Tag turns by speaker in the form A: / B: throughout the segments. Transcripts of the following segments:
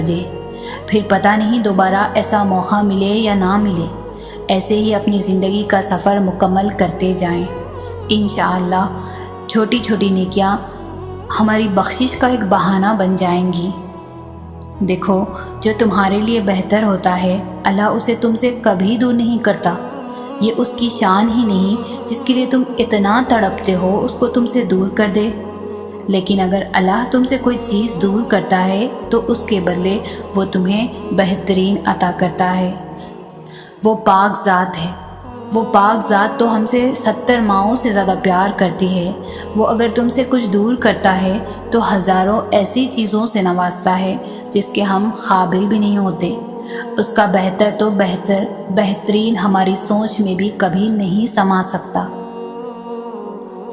A: دے، پھر پتہ نہیں دوبارہ ایسا موقع ملے یا نہ ملے۔ ایسے ہی اپنی زندگی کا سفر مکمل کرتے جائیں۔ انشاءاللہ چھوٹی چھوٹی نیکیاں ہماری بخشش کا ایک بہانہ بن جائیں گی۔ دیکھو، جو تمہارے لیے بہتر ہوتا ہے اللہ اسے تم سے کبھی دور نہیں کرتا۔ یہ اس کی شان ہی نہیں جس کے لیے تم اتنا تڑپتے ہو اس کو تم سے دور کر دے۔ لیکن اگر اللہ تم سے کوئی چیز دور کرتا ہے تو اس کے بدلے وہ تمہیں بہترین عطا کرتا ہے۔ وہ پاک ذات ہے، وہ پاک ذات تو ہم سے 70 ماؤں سے زیادہ پیار کرتی ہے۔ وہ اگر تم سے کچھ دور کرتا ہے تو ہزاروں ایسی چیزوں سے نوازتا ہے جس کے ہم قابل بھی نہیں ہوتے۔ اس کا بہتر تو بہترین ہماری سوچ میں بھی کبھی نہیں سما سکتا۔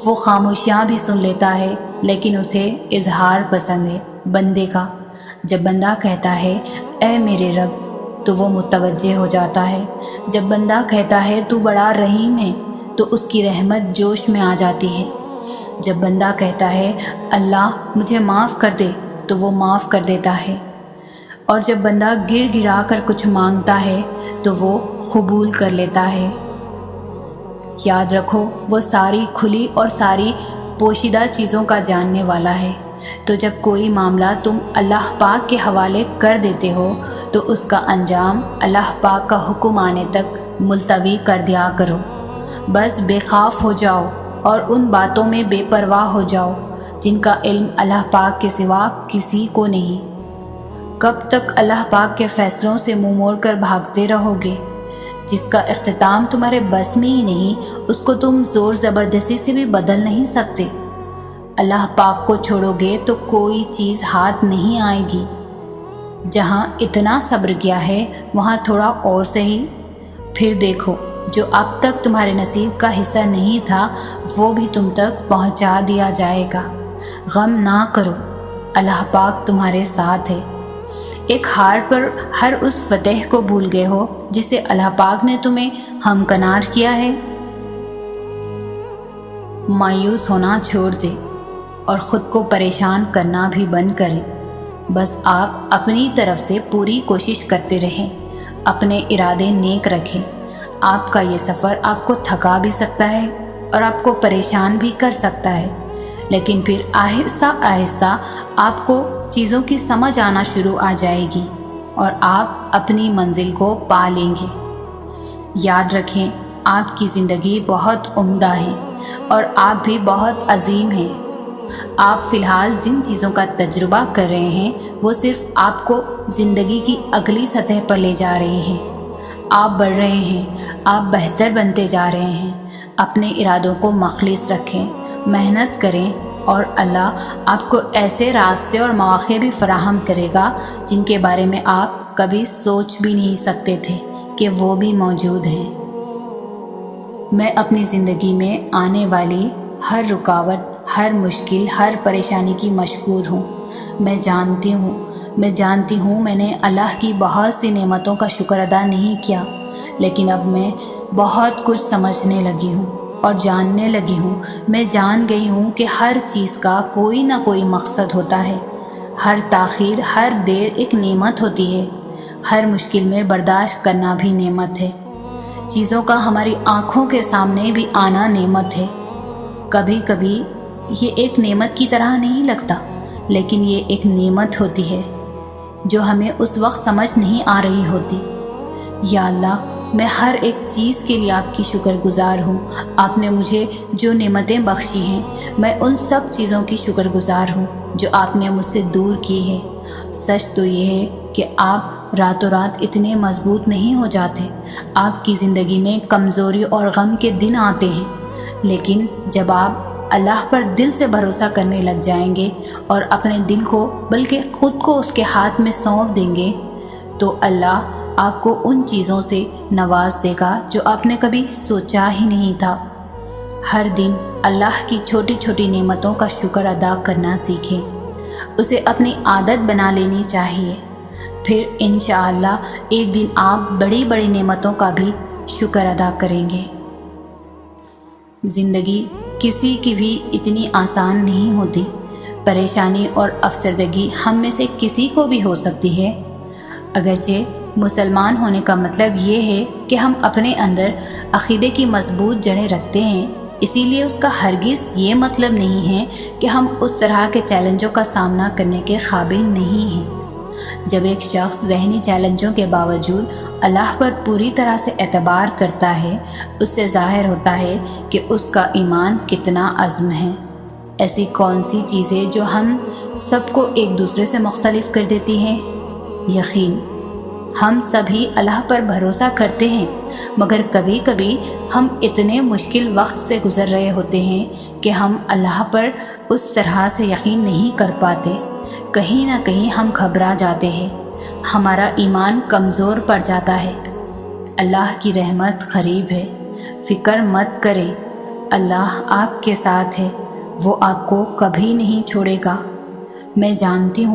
A: وہ خاموشیاں بھی سن لیتا ہے لیکن اسے اظہار پسند ہے بندے کا۔ جب بندہ کہتا ہے اے میرے رب تو وہ متوجہ ہو جاتا ہے۔ جب بندہ کہتا ہے تو بڑا رحیم ہے تو اس کی رحمت جوش میں آ جاتی ہے۔ جب بندہ کہتا ہے اللہ مجھے معاف کر دے تو وہ معاف کر دیتا ہے۔ اور جب بندہ گڑ گڑا کر کچھ مانگتا ہے تو وہ قبول کر لیتا ہے۔ یاد رکھو وہ ساری کھلی اور ساری پوشیدہ چیزوں کا جاننے والا ہے۔ تو جب کوئی معاملہ تم اللہ پاک کے حوالے کر دیتے ہو تو اس کا انجام اللہ پاک کا حکم آنے تک ملتوی کر دیا کرو۔ بس بے خوف ہو جاؤ اور ان باتوں میں بے پرواہ ہو جاؤ جن کا علم اللہ پاک کے سوا کسی کو نہیں۔ کب تک اللہ پاک کے فیصلوں سے منہ موڑ کر بھاگتے رہو گے؟ جس کا اختتام تمہارے بس میں ہی نہیں اس کو تم زور زبردستی سے بھی بدل نہیں سکتے۔ اللہ پاک کو چھوڑو گے تو کوئی چیز ہاتھ نہیں آئے گی۔ جہاں اتنا صبر کیا ہے وہاں تھوڑا اور سہی۔ پھر دیکھو جو اب تک تمہارے نصیب کا حصہ نہیں تھا وہ بھی تم تک پہنچا دیا جائے گا۔ غم نہ کرو، اللہ پاک تمہارے ساتھ ہے۔ ایک ہار پر ہر اس فتح کو بھول گئے ہو جسے اللہ پاک نے تمہیں ہمکنار کیا ہے۔ مایوس ہونا چھوڑ دے اور خود کو پریشان کرنا بھی بند کریں۔ بس آپ اپنی طرف سے پوری کوشش کرتے رہیں، اپنے ارادے نیک رکھیں۔ آپ کا یہ سفر آپ کو تھکا بھی سکتا ہے اور آپ کو پریشان بھی کر سکتا ہے، لیکن پھر آہستہ آہستہ آپ کو چیزوں کی سمجھ آنا شروع آ جائے گی اور آپ اپنی منزل کو پا لیں گے۔ یاد رکھیں آپ کی زندگی بہت عمدہ ہے اور آپ بھی بہت عظیم ہیں۔ آپ فی الحال جن چیزوں کا تجربہ کر رہے ہیں وہ صرف آپ کو زندگی کی اگلی سطح پر لے جا رہے ہیں۔ آپ بڑھ رہے ہیں، آپ بہتر بنتے جا رہے ہیں۔ اپنے ارادوں کو مخلص رکھیں، محنت کریں اور اللہ آپ کو ایسے راستے اور مواقع بھی فراہم کرے گا جن کے بارے میں آپ کبھی سوچ بھی نہیں سکتے تھے کہ وہ بھی موجود ہیں۔ میں اپنی زندگی میں آنے والی ہر رکاوٹ، ہر مشکل، ہر پریشانی کی مشکور ہوں۔ میں جانتی ہوں میں نے اللہ کی بہت سی نعمتوں کا شکر ادا نہیں کیا، لیکن اب میں بہت کچھ سمجھنے لگی ہوں اور جاننے لگی ہوں۔ میں جان گئی ہوں کہ ہر چیز کا کوئی نہ کوئی مقصد ہوتا ہے۔ ہر تاخیر، ہر دیر ایک نعمت ہوتی ہے۔ ہر مشکل میں برداشت کرنا بھی نعمت ہے۔ چیزوں کا ہماری آنکھوں کے سامنے بھی آنا نعمت ہے۔ کبھی کبھی یہ ایک نعمت کی طرح نہیں لگتا، لیکن یہ ایک نعمت ہوتی ہے جو ہمیں اس وقت سمجھ نہیں آ رہی ہوتی۔ یا اللہ، میں ہر ایک چیز کے لیے آپ کی شکر گزار ہوں۔ آپ نے مجھے جو نعمتیں بخشی ہیں میں ان سب چیزوں کی شکر گزار ہوں جو آپ نے مجھ سے دور کی ہے۔ سچ تو یہ ہے کہ آپ راتوں رات اتنے مضبوط نہیں ہو جاتے۔ آپ کی زندگی میں کمزوری اور غم کے دن آتے ہیں، لیکن جب آپ اللہ پر دل سے بھروسہ کرنے لگ جائیں گے اور اپنے دل کو بلکہ خود کو اس کے ہاتھ میں سونپ دیں گے تو اللہ آپ کو ان چیزوں سے نواز دے گا جو آپ نے کبھی سوچا ہی نہیں تھا۔ ہر دن اللہ کی چھوٹی چھوٹی نعمتوں کا شکر ادا کرنا سیکھیں، اسے اپنی عادت بنا لینی چاہیے۔ پھر انشاءاللہ ایک دن آپ بڑی بڑی نعمتوں کا بھی شکر ادا کریں گے۔ زندگی کسی کی بھی اتنی آسان نہیں ہوتی، پریشانی اور افسردگی ہم میں سے کسی کو بھی ہو سکتی ہے۔ اگرچہ مسلمان ہونے کا مطلب یہ ہے کہ ہم اپنے اندر عقیدے کی مضبوط جڑیں رکھتے ہیں، اسی لیے اس کا ہرگز یہ مطلب نہیں ہے کہ ہم اس طرح کے چیلنجوں کا سامنا کرنے کے قابل نہیں ہیں۔ جب ایک شخص ذہنی چیلنجوں کے باوجود اللہ پر پوری طرح سے اعتبار کرتا ہے، اس سے ظاہر ہوتا ہے کہ اس کا ایمان کتنا عظم ہے۔ ایسی کون سی چیزیں جو ہم سب کو ایک دوسرے سے مختلف کر دیتی ہیں؟ یقین۔ ہم سبھی اللہ پر بھروسہ کرتے ہیں، مگر کبھی کبھی ہم اتنے مشکل وقت سے گزر رہے ہوتے ہیں کہ ہم اللہ پر اس طرح سے یقین نہیں کر پاتے۔ کہیں نہ کہیں ہم گھبرا جاتے ہیں، ہمارا ایمان کمزور پڑ جاتا ہے۔ اللہ کی رحمت قریب ہے، فکر مت کریں، اللہ آپ کے ساتھ ہے، وہ آپ کو کبھی نہیں چھوڑے گا۔ میں جانتی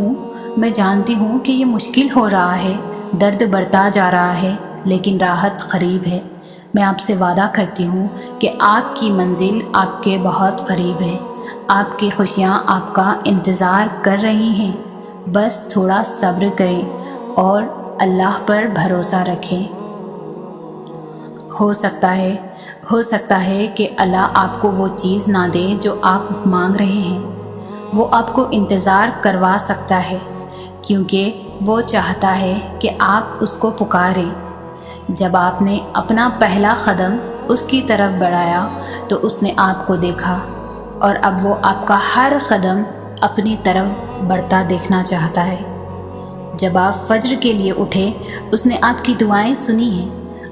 A: ہوں کہ یہ مشکل ہو رہا ہے، درد بڑھتا جا رہا ہے، لیکن راحت قریب ہے۔ میں آپ سے وعدہ کرتی ہوں کہ آپ کی منزل آپ کے بہت قریب ہے، آپ کی خوشیاں آپ کا انتظار کر رہی ہیں۔ بس تھوڑا صبر کریں اور اللہ پر بھروسہ رکھیں۔ ہو سکتا ہے کہ اللہ آپ کو وہ چیز نہ دے جو آپ مانگ رہے ہیں، وہ آپ کو انتظار کروا سکتا ہے، کیونکہ وہ چاہتا ہے کہ آپ اس کو پکاریں۔ جب آپ نے اپنا پہلا قدم اس کی طرف بڑھایا تو اس نے آپ کو دیکھا، اور اب وہ آپ کا ہر قدم اپنی طرف بڑھتا دیکھنا چاہتا ہے۔ جب آپ فجر کے لیے اٹھے، اس نے آپ کی دعائیں سنی ہیں۔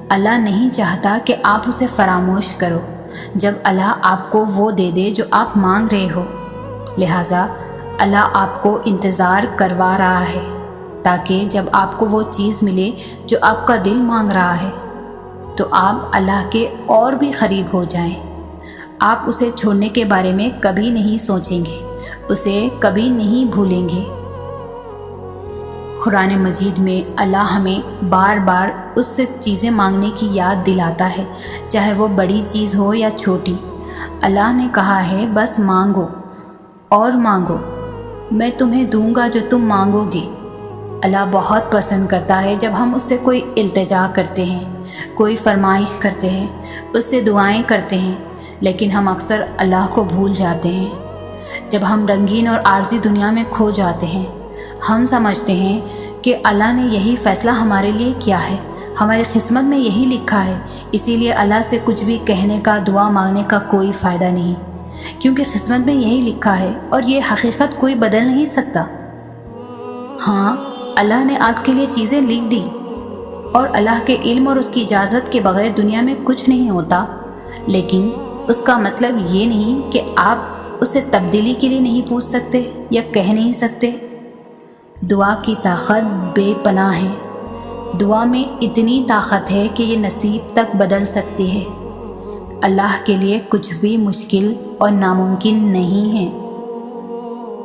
A: اللہ نہیں چاہتا کہ آپ اسے فراموش کرو جب اللہ آپ کو وہ دے دے جو آپ مانگ رہے ہو۔ لہٰذا اللہ آپ کو انتظار کروا رہا ہے تاکہ جب آپ کو وہ چیز ملے جو آپ کا دل مانگ رہا ہے تو آپ اللہ کے اور بھی قریب ہو جائیں۔ آپ اسے چھوڑنے کے بارے میں کبھی نہیں سوچیں گے، اسے کبھی نہیں بھولیں گے۔ قرآن مجید میں اللہ ہمیں بار بار اس سے چیزیں مانگنے کی یاد دلاتا ہے، چاہے وہ بڑی چیز ہو یا چھوٹی۔ اللہ نے کہا ہے، بس مانگو اور مانگو، میں تمہیں دوں گا جو تم مانگو گے۔ اللہ بہت پسند کرتا ہے جب ہم اس سے کوئی التجا کرتے ہیں، کوئی فرمائش کرتے ہیں، اس سے دعائیں کرتے ہیں، لیکن ہم اکثر اللہ کو بھول جاتے ہیں۔ جب ہم رنگین اور عارضی دنیا میں کھو جاتے ہیں، ہم سمجھتے ہیں کہ اللہ نے یہی فیصلہ ہمارے لیے کیا ہے، ہماری قسمت میں یہی لکھا ہے، اسی لیے اللہ سے کچھ بھی کہنے کا، دعا مانگنے کا کوئی فائدہ نہیں، کیونکہ قسمت میں یہی لکھا ہے اور یہ حقیقت کوئی بدل نہیں سکتا۔ ہاں، اللہ نے آپ کے لیے چیزیں لکھ دی، اور اللہ کے علم اور اس کی اجازت کے بغیر دنیا میں کچھ نہیں ہوتا، لیکن اس کا مطلب یہ نہیں کہ آپ اسے تبدیلی کے لیے نہیں پوچھ سکتے یا کہہ نہیں سکتے۔ دعا کی طاقت بے پناہ ہے۔ دعا میں اتنی طاقت ہے کہ یہ نصیب تک بدل سکتی ہے۔ اللہ کے لیے کچھ بھی مشکل اور ناممکن نہیں ہے۔